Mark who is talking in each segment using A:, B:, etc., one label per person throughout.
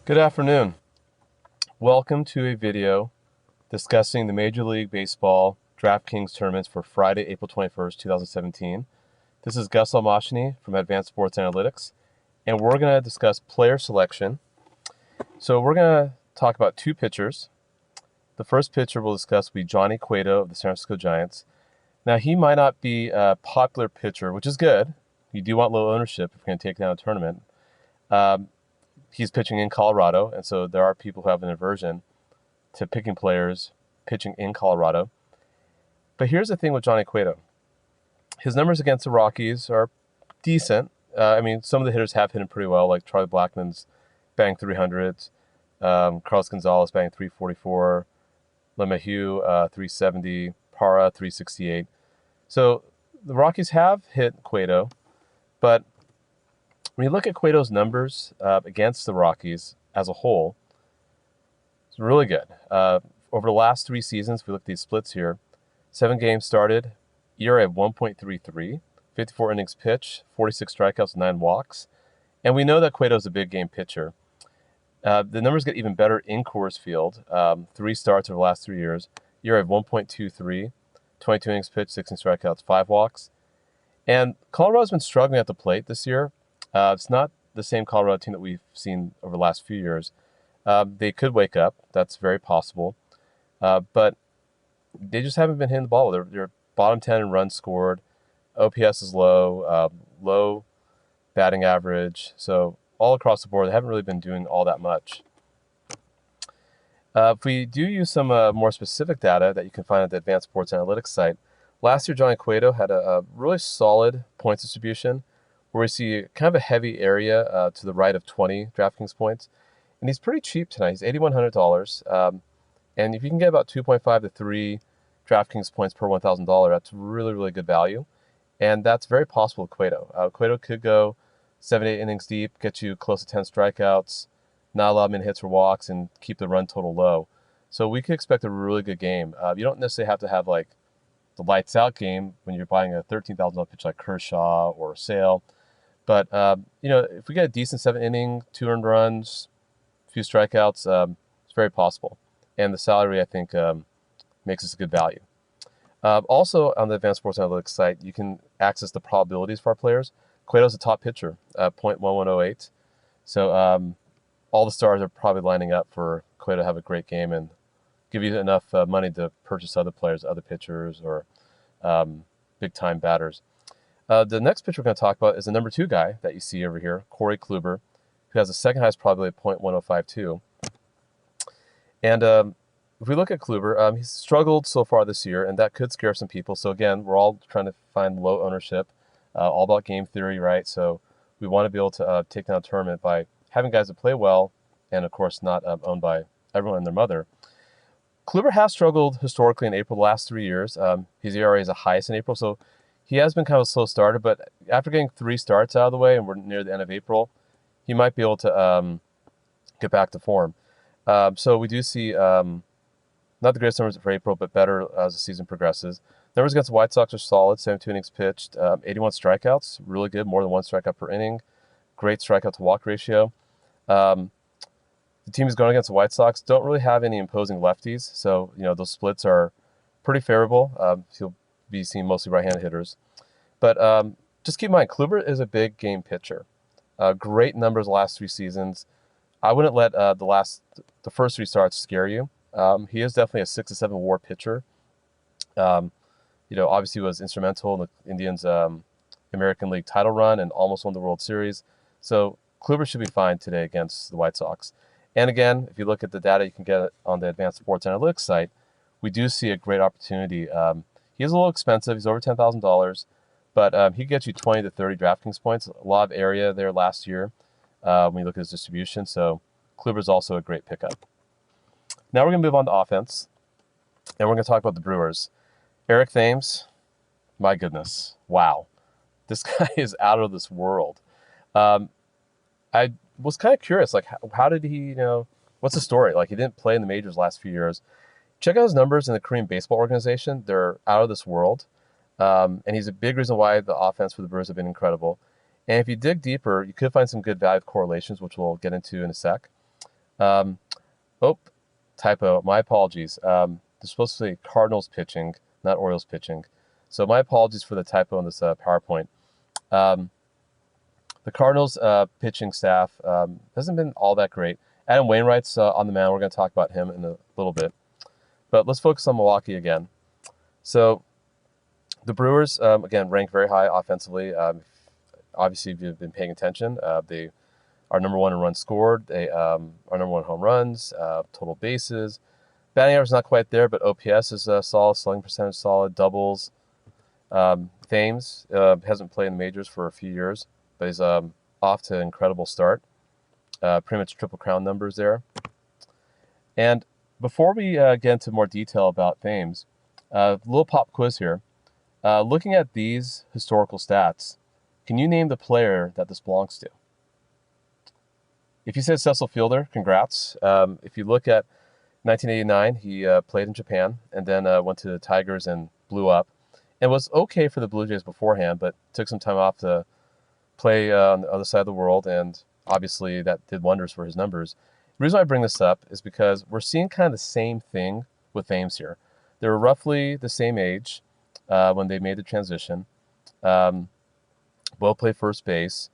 A: Good afternoon. Welcome to a video discussing the Major League Baseball DraftKings tournaments for Friday, April 21st, 2017. This is Gus Almashny from Advanced Sports Analytics, and we're going to discuss player selection. So we're going to talk about two pitchers. The first pitcher we'll discuss will be Johnny Cueto of the San Francisco Giants. Now, he might not be a popular pitcher, which is good. You do want low ownership if you're going to take down a tournament. He's pitching in Colorado, and so there are people who have an aversion to picking players pitching in Colorado. But here's the thing with Johnny Cueto. His numbers against the Rockies are decent. Some of the hitters have hit him pretty well, like Charlie Blackmon's banged 300s, Carlos Gonzalez banged 344, LeMahieu 370, Parra 368. So the Rockies have hit Cueto, but when you look at Cueto's numbers against the Rockies as a whole, it's really good. Over the last three seasons, if we look at these splits here, 7 games started, ERA of 1.33, 54 innings pitched, 46 strikeouts, 9 walks. And we know that Cueto's a big game pitcher. The numbers get even better in Coors Field. 3 starts over the last 3 years, ERA of 1.23, 22 innings pitched, 16 strikeouts, 5 walks. And Colorado's been struggling at the plate this year. It's not the same Colorado team that we've seen over the last few years. They could wake up. That's very possible. But they just haven't been hitting the ball. They're bottom 10 in runs scored. OPS is low, low batting average. So all across the board, they haven't really been doing all that much. If we do use some more specific data that you can find at the Advanced Sports Analytics site, last year Johnny Cueto had a really solid points distribution, where we see kind of a heavy area to the right of 20 DraftKings points. And he's pretty cheap tonight. He's $8,100. And if you can get about 2.5 to 3 DraftKings points per $1,000, that's really, really good value. And that's very possible with Cueto. Cueto could go 7 8 innings deep, get you close to 10 strikeouts, not allow many hits or walks, and keep the run total low. So we could expect a really good game. You don't necessarily have to have like the lights out game when you're buying a $13,000 pitch like Kershaw or Sale. But, if we get a decent 7 inning, 2 earned runs, a few strikeouts, it's very possible. And the salary, I think, makes this a good value. Also, on the Advanced Sports Analytics site, you can access the probabilities for our players. Cueto's a top pitcher, 0.1108. So all the stars are probably lining up for Cueto to have a great game and give you enough money to purchase other players, other pitchers, or big-time batters. The next pitcher we're going to talk about is the number 2 guy that you see over here, Corey Kluber, who has the second highest probability of 0.1052. And if we look at Kluber, he's struggled so far this year, and that could scare some people. So again, we're all trying to find low ownership, all about game theory, right? So we want to be able to take down a tournament by having guys that play well, and of course not owned by everyone and their mother. Kluber has struggled historically in April the last 3 years. His ERA is the highest in April, so he has been kind of a slow starter, but after getting 3 starts out of the way, and we're near the end of April, he might be able to get back to form. So we do see not the greatest numbers for April, but better as the season progresses. Numbers against the White Sox are solid, 72 innings pitched, 81 strikeouts, really good, more than 1 strikeout per inning, great strikeout to walk ratio. The team is going against the White Sox, don't really have any imposing lefties, so those splits are pretty favorable. He'll be seeing mostly right-handed hitters. But just keep in mind, Kluber is a big game pitcher. Great numbers the last 3 seasons. I wouldn't let the first 3 starts scare you. He is definitely a 6 to 7 WAR pitcher. Obviously was instrumental in the Indians' American League title run and almost won the World Series. So Kluber should be fine today against the White Sox. And again, if you look at the data you can get on the Advanced Sports Analytics site, we do see a great opportunity. He is a little expensive. He's over $10,000, but he gets you 20 to 30 DraftKings points. A lot of area there last year when you look at his distribution. So Kluber's also a great pickup. Now we're going to move on to offense, and we're going to talk about the Brewers. Eric Thames, my goodness, wow. This guy is out of this world. I was kind of curious, like, how did he, what's the story? Like, he didn't play in the majors last few years. Check out his numbers in the Korean Baseball Organization. They're out of this world. And he's a big reason why the offense for the Brewers have been incredible. And if you dig deeper, you could find some good value correlations, which we'll get into in a sec. Um, oh, typo. My apologies. They're supposed to say Cardinals pitching, not Orioles pitching. So my apologies for the typo in this PowerPoint. Um, the Cardinals pitching staff hasn't been all that great. Adam Wainwright's on the mound. We're going to talk about him in a little bit. But let's focus on Milwaukee again. So the Brewers, again, rank very high offensively. Obviously, if you've been paying attention, they are number one in runs scored. They are number one in home runs, total bases. Batting average is not quite there, but OPS is solid, slugging percentage solid, doubles. Thames hasn't played in the majors for a few years, but he's off to an incredible start. Pretty much triple crown numbers there. And before we get into more detail about Thames, a little pop quiz here. Looking at these historical stats, can you name the player that this belongs to? If you said Cecil Fielder, congrats. If you look at 1989, he played in Japan and then went to the Tigers and blew up. And was okay for the Blue Jays beforehand, but took some time off to play on the other side of the world, and obviously that did wonders for his numbers. The reason I bring this up is because we're seeing kind of the same thing with Thames here. They were roughly the same age when they made the transition. Both played first base,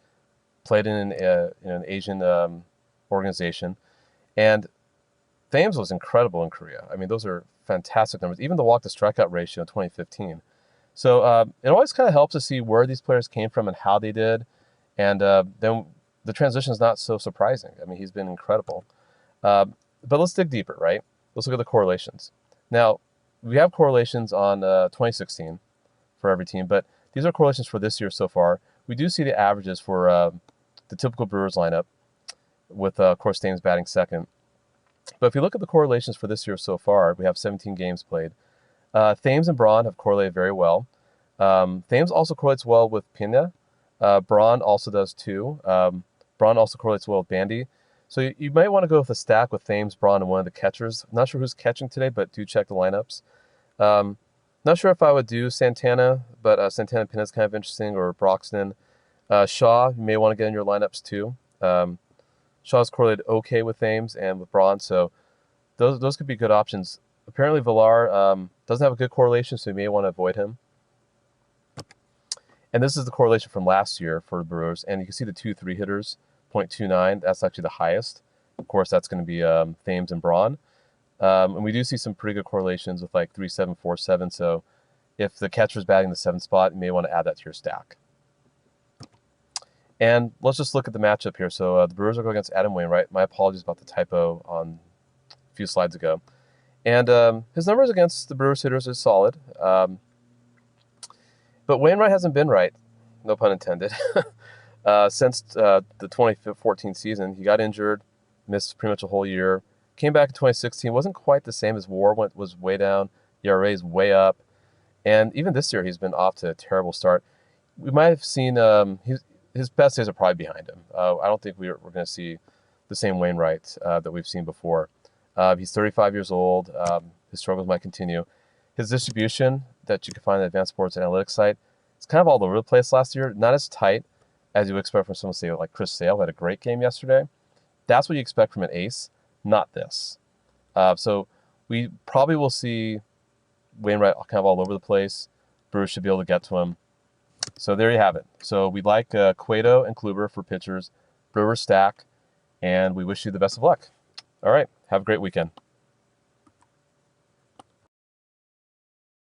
A: played in an Asian organization, and Thames was incredible in Korea. I mean, those are fantastic numbers. Even the walk-to-strikeout ratio in 2015. So it always kind of helps to see where these players came from and how they did, and then the transition is not so surprising. I mean, he's been incredible. But let's dig deeper, right? Let's look at the correlations. Now, we have correlations on 2016 for every team, but these are correlations for this year so far. We do see the averages for the typical Brewers lineup, with, of course, Thames batting second. But if you look at the correlations for this year so far, we have 17 games played. Thames and Braun have correlated very well. Thames also correlates well with Pena. Braun also does too. Braun also correlates well with Bandy. So you might want to go with a stack with Thames, Braun, and one of the catchers. I'm not sure who's catching today, but do check the lineups. Not sure if I would do Santana, but Santana Pena is kind of interesting, or Broxton. Shaw, you may want to get in your lineups too. Shaw's correlated okay with Thames and with Braun, so those could be good options. Apparently, Villar doesn't have a good correlation, so you may want to avoid him. And this is the correlation from last year for the Brewers, and you can see the 2-3 hitters, 0.29. That's actually the highest. Of course, that's going to be Thames and Braun. And we do see some pretty good correlations with like 3-7, 4-7. So if the catcher's batting the 7th spot, you may want to add that to your stack. And let's just look at the matchup here. So the Brewers are going against Adam Wainwright. My apologies about the typo on a few slides ago. And his numbers against the Brewers hitters is solid. But Wainwright hasn't been right, no pun intended, since the 2014 season. He got injured, missed pretty much a whole year. Came back in 2016, wasn't quite the same. His WAR was way down, ERA is way up. And even this year, he's been off to a terrible start. We might have seen his best days are probably behind him. I don't think we're going to see the same Wainwright that we've seen before. He's 35 years old. His struggles might continue. His distribution that you can find on the Advanced Sports Analytics site, it's kind of all over the place last year. Not as tight as you would expect from someone, say, like Chris Sale, who had a great game yesterday. That's what you expect from an ace, not this. So we probably will see Wainwright kind of all over the place. Brewers should be able to get to him. So there you have it. So we like Cueto and Kluber for pitchers, Brewers stack, and we wish you the best of luck. All right, have a great weekend.